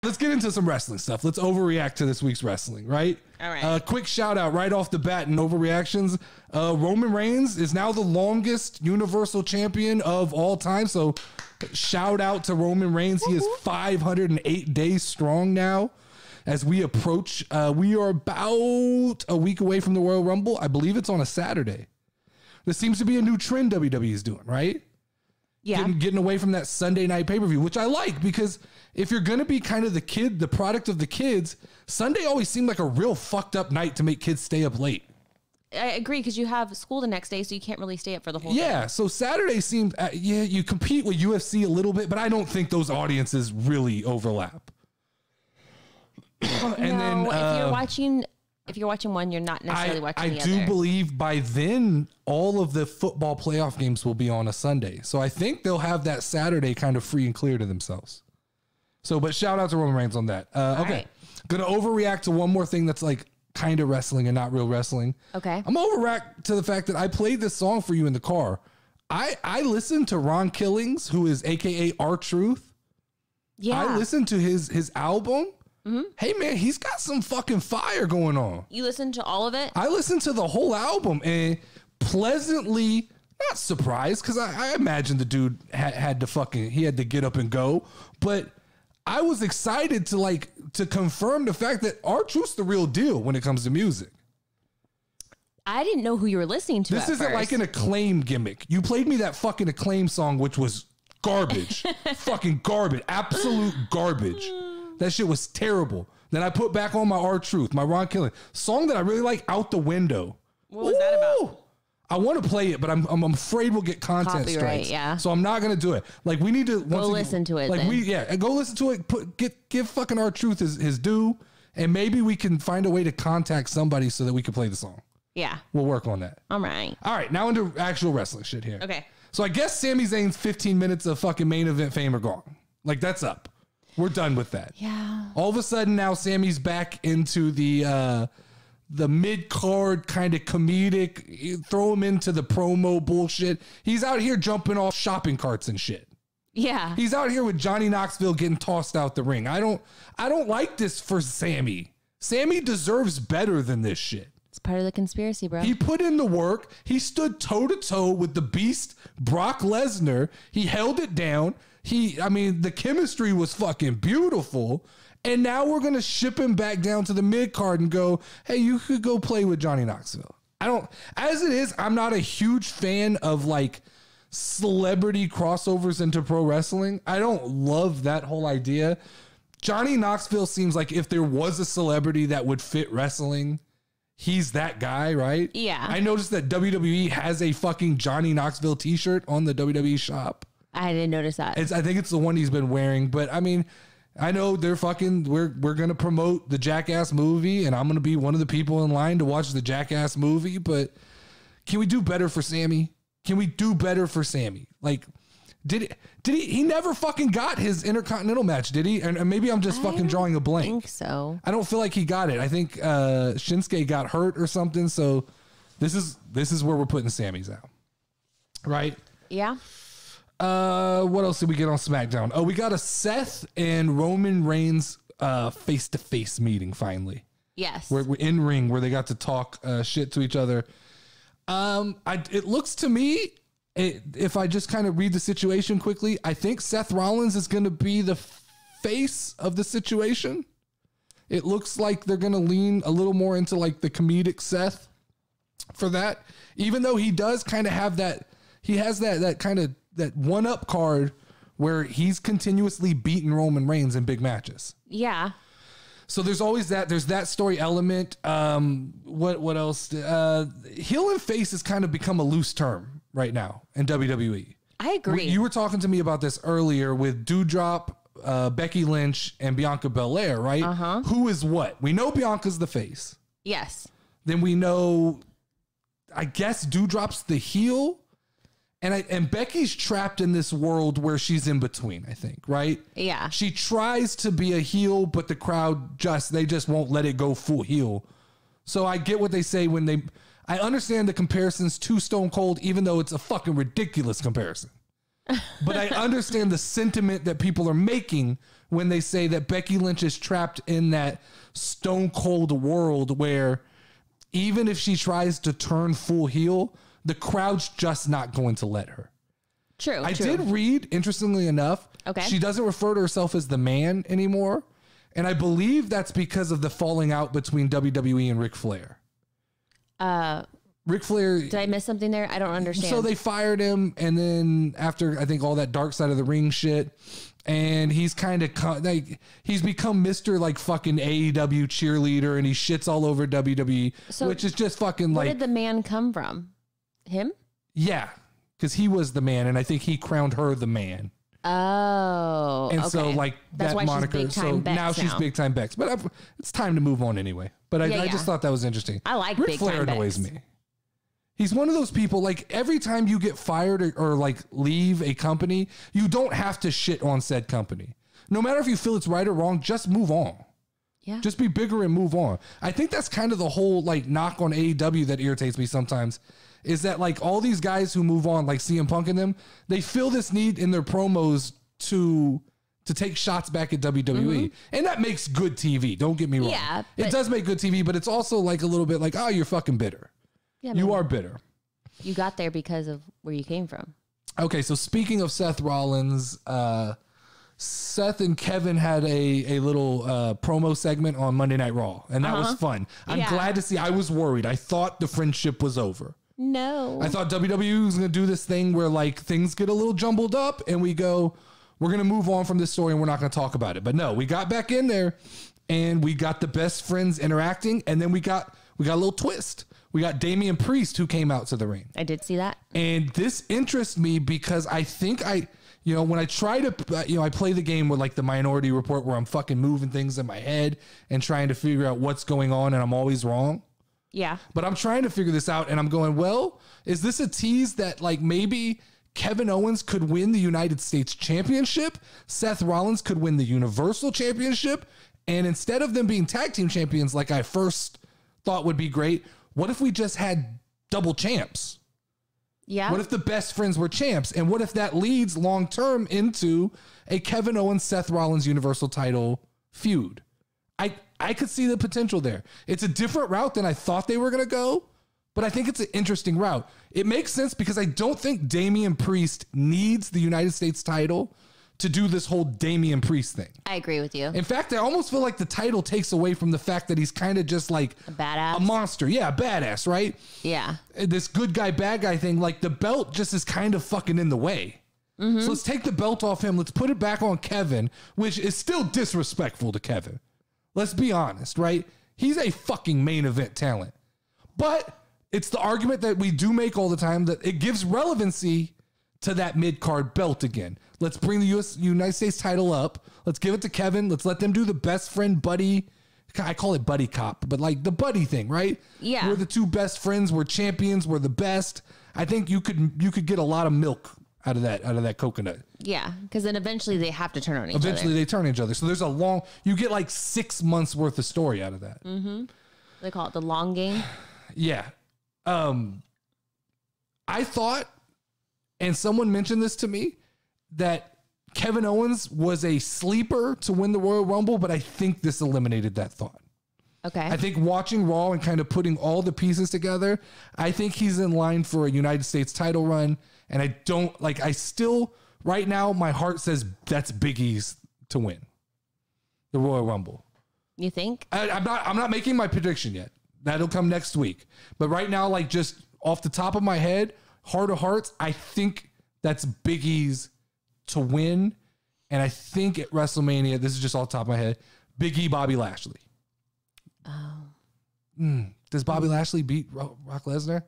let's get into some wrestling stuff. Let's overreact to this week's wrestling, right? All right. Quick shout out right off the bat in overreactions. Roman Reigns is now the longest Universal Champion of all time. So shout out to Roman Reigns. He is 508 days strong now. As we approach, we are about a week away from the Royal Rumble. I believe it's on a Saturday. This seems to be a new trend WWE is doing, right? Yeah. Getting away from that Sunday night pay-per-view, which I like, because if you're going to be kind of the product of the kids, Sunday always seemed like a real fucked up night to make kids stay up late. I agree, because you have school the next day, so you can't really stay up for the whole day. Yeah, so Saturday seemed, you compete with UFC a little bit, but I don't think those audiences really overlap. And then if you're watching one, you're not necessarily watching the other. I do believe by then all of the football playoff games will be on a Sunday. So I think they'll have that Saturday kind of free and clear to themselves. So, but shout out to Roman Reigns on that. Okay. Right. Gonna overreact to one more thing that's like kind of wrestling and not real wrestling. Okay. I'm overreact to the fact that I played this song for you in the car. I listened to Ron Killings, who is AKA R-Truth. Yeah. I listened to his album. Mm-hmm. Hey man, he's got some fucking fire going on. You listened to all of it? I listened to the whole album and pleasantly not surprised, because I imagine the dude had to get up and go, but I was excited to confirm the fact that R-Truth's the real deal when it comes to music. I didn't know who you were listening to. This isn't like an Acclaim gimmick. You played me that fucking Acclaim song, which was garbage. Fucking garbage. Absolute garbage. That shit was terrible. Then I put back on my R-Truth, my Ron Killing song that I really like, Out the Window. What was that about? I want to play it, but I'm afraid we'll get content strikes. Yeah. So I'm not going to do it. Like, we need to go listen to it. Go listen to it. Give fucking R-Truth his due, and maybe we can find a way to contact somebody so that we can play the song. Yeah. We'll work on that. All right. All right. Now into actual wrestling shit here. Okay. So I guess Sami Zayn's 15 minutes of fucking main event fame are gone. Like, that's up. We're done with that. Yeah. All of a sudden now Sammy's back into the mid-card kind of comedic, throw him into the promo bullshit. He's out here jumping off shopping carts and shit. Yeah. He's out here with Johnny Knoxville getting tossed out the ring. I don't like this for Sami. Sami deserves better than this shit. It's part of the conspiracy, bro. He put in the work. He stood toe-to-toe with the beast, Brock Lesnar. He held it down. The chemistry was fucking beautiful. And now we're going to ship him back down to the mid-card and go, hey, you could go play with Johnny Knoxville. As it is, I'm not a huge fan of like celebrity crossovers into pro wrestling. I don't love that whole idea. Johnny Knoxville seems like if there was a celebrity that would fit wrestling, he's that guy, right? Yeah. I noticed that WWE has a fucking Johnny Knoxville t-shirt on the WWE shop. I didn't notice that. I think it's the one he's been wearing, but I mean, I know we're going to promote the Jackass movie, and I'm going to be one of the people in line to watch the Jackass movie, but can we do better for Sami? Can we do better for Sami? Like, he never fucking got his Intercontinental match, did he? And maybe I'm just fucking drawing a blank. I think so. I don't feel like he got it. I think Shinsuke got hurt or something, so this is where we're putting Sami's out. Right? Yeah. What else did we get on SmackDown? Oh, we got a Seth and Roman Reigns face-to-face meeting finally. Yes. We're in ring where they got to talk shit to each other. It looks to me, if I just kind of read the situation quickly, I think Seth Rollins is going to be the face of the situation. It looks like they're going to lean a little more into like the comedic Seth for that, even though he does kind of have that. He has that kind of that one-up card where he's continuously beating Roman Reigns in big matches. Yeah. So there's always that. There's that story element. What else? Heel and face has kind of become a loose term right now in WWE. I agree. You were talking to me about this earlier with Doudrop, Becky Lynch, and Bianca Belair, right? Uh-huh. Who is what? We know Bianca's the face. Yes. Then we know, I guess, Doudrop's the heel. And Becky's trapped in this world where she's in between, I think, right? Yeah. She tries to be a heel, but the crowd they just won't let it go full heel. So I get what they say I understand the comparisons to Stone Cold, even though it's a fucking ridiculous comparison. But I understand the sentiment that people are making when they say that Becky Lynch is trapped in that stone cold world where even if she tries to turn full heel, the crowd's just not going to let her. True. I did read, interestingly enough, she doesn't refer to herself as the man anymore. And I believe that's because of the falling out between WWE and Ric Flair. Ric Flair. Did I miss something there? I don't understand. So they fired him, and then after I think all that dark side of the ring shit, and he's kind of like he's become Mr. like fucking AEW cheerleader, and he shits all over WWE, which is just fucking like. Where did the man come from? Him? Yeah, because he was the man, and I think he crowned her the man. Oh, and so like that's that why moniker. She's big-time Bex now she's big time Bex, but it's time to move on anyway. But I just thought that was interesting. I like Ric big time Flair annoys me. He's one of those people, like every time you get fired or like leave a company, you don't have to shit on said company. No matter if you feel it's right or wrong, just move on. Yeah. Just be bigger and move on. I think that's kind of the whole like knock on AEW that irritates me sometimes is that like all these guys who move on, like CM Punk and them, they feel this need in their promos to take shots back at WWE. And that makes good TV. Don't get me wrong. Yeah, it does make good TV, but it's also like a little bit like, oh, you're fucking bitter. Yeah, you are bitter. You got there because of where you came from. Okay, so speaking of Seth Rollins, Seth and Kevin had a little promo segment on Monday Night Raw, and that was fun. I'm glad to see. I was worried. I thought the friendship was over. No. I thought WWE was going to do this thing where like things get a little jumbled up and we go, we're going to move on from this story and we're not going to talk about it. But no, we got back in there and we got the best friends interacting. And then we got a little twist. We got Damian Priest who came out to the ring. I did see that. And this interests me because I think when I try to, I play the game with like the Minority Report where I'm fucking moving things in my head and trying to figure out what's going on and I'm always wrong. Yeah. But I'm trying to figure this out and I'm going, well, is this a tease that like maybe Kevin Owens could win the United States Championship? Seth Rollins could win the Universal Championship? And instead of them being tag team champions like I first thought would be great, what if we just had double champs? Yeah. What if the best friends were champs? And what if that leads long term into a Kevin Owens, Seth Rollins Universal title feud? I could see the potential there. It's a different route than I thought they were going to go, but I think it's an interesting route. It makes sense because I don't think Damian Priest needs the United States title to do this whole Damian Priest thing. I agree with you. In fact, I almost feel like the title takes away from the fact that he's kind of just like a badass, a monster. Yeah, a badass, right? Yeah. This good guy, bad guy thing, like the belt just is kind of fucking in the way. So let's take the belt off him. Let's put it back on Kevin, which is still disrespectful to Kevin. Let's be honest, right? He's a fucking main event talent. But it's the argument that we do make all the time that it gives relevancy to that mid-card belt again. Let's bring the United States title up. Let's give it to Kevin. Let's let them do the best friend buddy. I call it buddy cop, but like the buddy thing, right? Yeah. We're the two best friends. We're champions. We're the best. I think you could get a lot of milk out of that coconut. Yeah, because then eventually they have to turn on each other. Eventually they turn on each other. So there's you get like 6 months worth of story out of that. They call it the long game. Yeah. I thought, and someone mentioned this to me, that Kevin Owens was a sleeper to win the Royal Rumble, but I think this eliminated that thought. Okay. I think watching Raw and kind of putting all the pieces together, I think he's in line for a United States title run. And I still, right now, my heart says that's Big E's to win the Royal Rumble. You think? I'm not making my prediction yet. That'll come next week. But right now, like just off the top of my head, heart of hearts, I think that's Big E's to win. And I think at WrestleMania, this is just off the top of my head, Big E, Bobby Lashley. Oh. Does Bobby Lashley beat Brock Lesnar?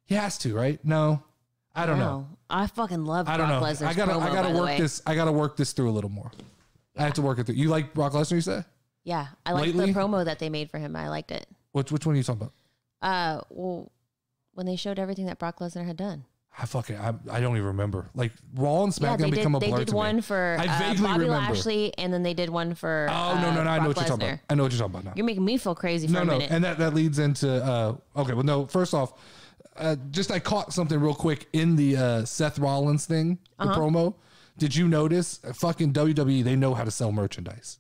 He has to, right? No. I don't know. I fucking love Brock Lesnar's I gotta work this. I gotta work this through a little more. Yeah. I have to work it through. You like Brock Lesnar, you said? Yeah. I liked the promo that they made for him. I liked it. Which one are you talking about? Well, when they showed everything that Brock Lesnar had done. I don't even remember. Like Raw and SmackDown become a blur to me. They did one for Bobby Lashley, and then they did one for no, I know what you're talking about. I know what you're talking about now. You're making me feel crazy for a minute. And that leads into okay. Well, no. First off, I caught something real quick in the Seth Rollins thing, the promo. Did you notice? Fucking WWE, they know how to sell merchandise.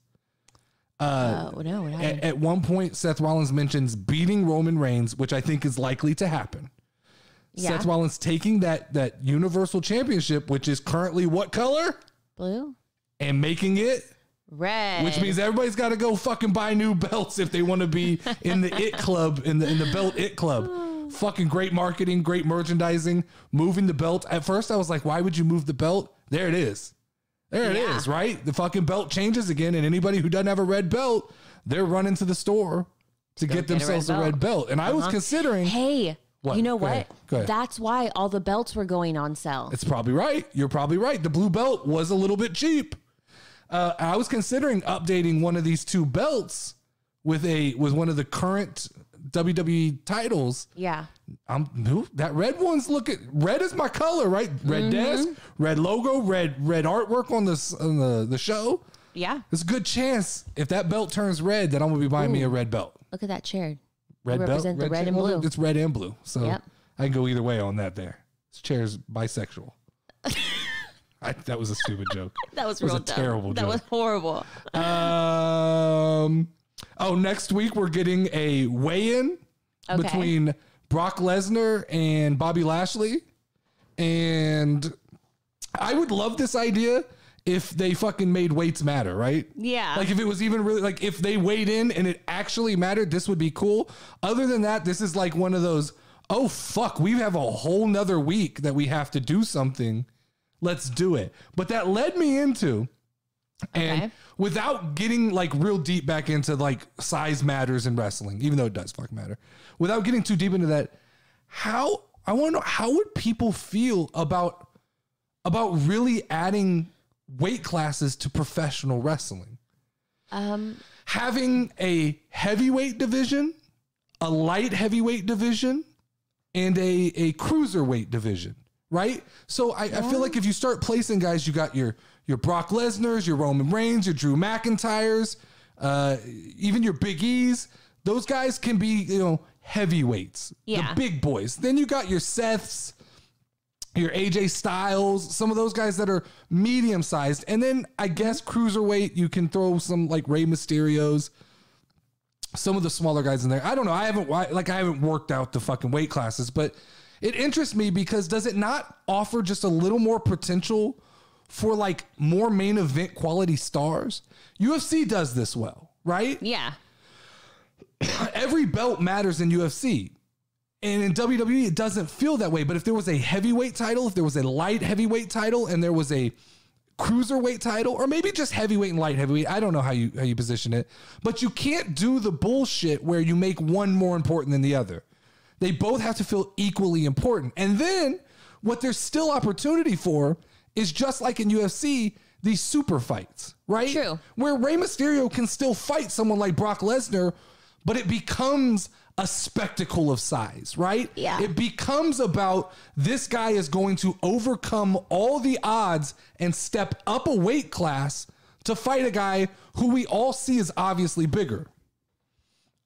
No, what happened? At one point, Seth Rollins mentions beating Roman Reigns, which I think is likely to happen. Yeah. Seth Rollins taking that Universal Championship, which is currently what color? Blue? And making it red. Which means everybody's got to go fucking buy new belts if they want to be in the It Club, in the Belt It Club. Fucking great marketing, great merchandising, moving the belt. At first, I was like, why would you move the belt? There it is. There it is, right? The fucking belt changes again, and anybody who doesn't have a red belt, they're running to the store to get themselves a red belt. And I was considering... Hey, what? You know what? Go ahead. That's why all the belts were going on sale. It's probably right. You're probably right. The blue belt was a little bit cheap. I was considering updating one of these two belts with one of the current WWE titles. Yeah. That red one's red is my color, right? Red desk, red logo, red artwork on the show. Yeah. There's a good chance if that belt turns red that I'm gonna be buying me a red belt. Look at that chair. Red belt, represent the red and blue. It's red and blue, so Yep. I can go either way on that. This chair's bisexual. That was a stupid joke. That was real a dumb. terrible That joke. was horrible. Next week we're getting a weigh-in between Brock Lesnar and Bobby Lashley. And I would love this idea if they fucking made weights matter, right? Yeah. Like if it was even really, like if they weighed in and it actually mattered, this would be cool. Other than that, this is like one of those, oh fuck, we have a whole nother week that we have to do something. Let's do it. But that led me into, and without getting like real deep back into like size matters in wrestling, even though it does fucking matter, without getting too deep into that, I want to know, how would people feel about really adding weight classes to professional wrestling? Having a heavyweight division, a light heavyweight division, and a cruiserweight division. Right? So I feel like if you start placing guys, you got your Brock Lesnar's, your Roman Reigns, your Drew McIntyre's, even your Big E's. Those guys can be, heavyweights, the big boys. Then you got your Seths, your AJ Styles, some of those guys that are medium sized. And then I guess cruiserweight, you can throw some like Rey Mysterio's, some of the smaller guys in there. I don't know. I haven't worked out the fucking weight classes, but it interests me because does it not offer just a little more potential for like more main event quality stars? UFC does this well, right? Yeah. Every belt matters in UFC. And in WWE, it doesn't feel that way. But if there was a heavyweight title, if there was a light heavyweight title, and there was a cruiserweight title, or maybe just heavyweight and light heavyweight, I don't know how you position it, but you can't do the bullshit where you make one more important than the other. They both have to feel equally important. And then what there's still opportunity for is just like in UFC, these super fights, right? True. Where Rey Mysterio can still fight someone like Brock Lesnar, but it becomes a spectacle of size, right? Yeah. It becomes about this guy is going to overcome all the odds and step up a weight class to fight a guy who we all see is obviously bigger.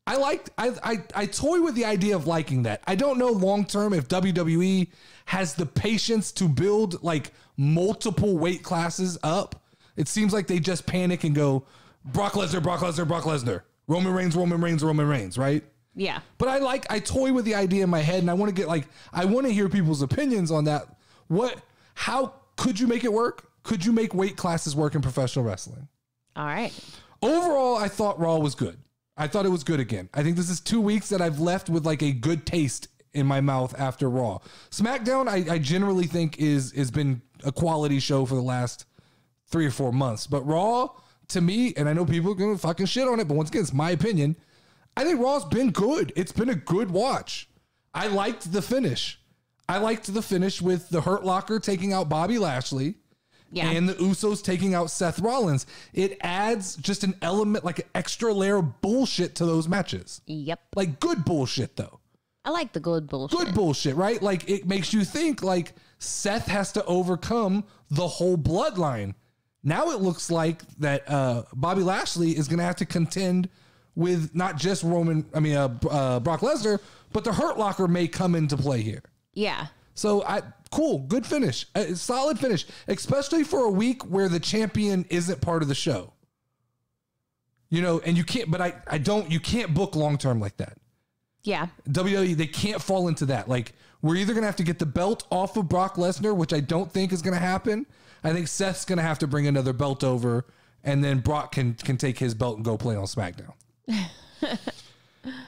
I toy with the idea of liking that. I don't know long term if WWE has the patience to build like multiple weight classes up. It seems like they just panic and go Brock Lesnar, Brock Lesnar, Brock Lesnar, Roman Reigns, Roman Reigns, Roman Reigns, right? Yeah. But I toy with the idea in my head, and I want to hear people's opinions on that. How could you make it work? Could you make weight classes work in professional wrestling? All right. Overall, I thought Raw was good. I thought it was good again. I think this is 2 weeks that I've left with like a good taste in my mouth after Raw. SmackDown, I generally think has been a quality show for the last 3 or 4 months. But Raw, to me, and I know people are going to fucking shit on it, but once again, it's my opinion. I think Raw's been good. It's been a good watch. I liked the finish. I liked the finish with the Hurt Locker taking out Bobby Lashley. Yeah. And the Usos taking out Seth Rollins. It adds just an element, like an extra layer of bullshit to those matches. Yep. Like good bullshit, though. I like the good bullshit. Good bullshit, right? Like it makes you think like Seth has to overcome the whole bloodline. Now it looks like that Bobby Lashley is going to have to contend with not just Brock Lesnar, but the Hurt Locker may come into play here. Yeah. So cool, good finish, solid finish, especially for a week where the champion isn't part of the show. You know, and you can't, but you can't book long term like that. Yeah. WWE, they can't fall into that. Like, we're either going to have to get the belt off of Brock Lesnar, which I don't think is going to happen. I think Seth's going to have to bring another belt over, and then Brock can take his belt and go play on SmackDown.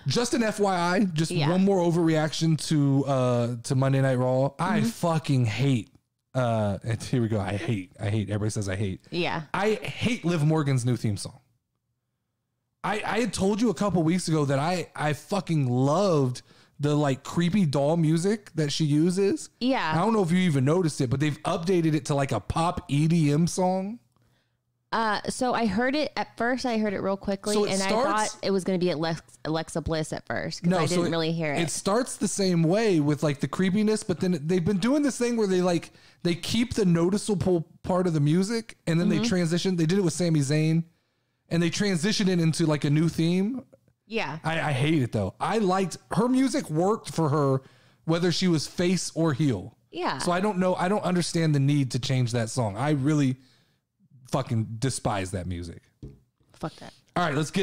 Just an FYI, just one more overreaction to Monday Night Raw. I fucking hate. And here we go. I hate. Everybody says I hate. Yeah. I hate Liv Morgan's new theme song. I had told you a couple weeks ago that I fucking loved the like creepy doll music that she uses. Yeah. I don't know if you even noticed it, but they've updated it to like a pop EDM song. So I heard it at first. I heard it real quickly, I thought it was going to be Alexa Bliss at first because I didn't really hear it. It starts the same way with like the creepiness, but then they've been doing this thing where they keep the noticeable part of the music and then they transition. They did it with Sami Zayn, and they transition it into like a new theme. Yeah, I hate it though. I liked her music, worked for her whether she was face or heel. Yeah. So I don't know. I don't understand the need to change that song. I really fucking despise that music. Fuck that. All right, let's get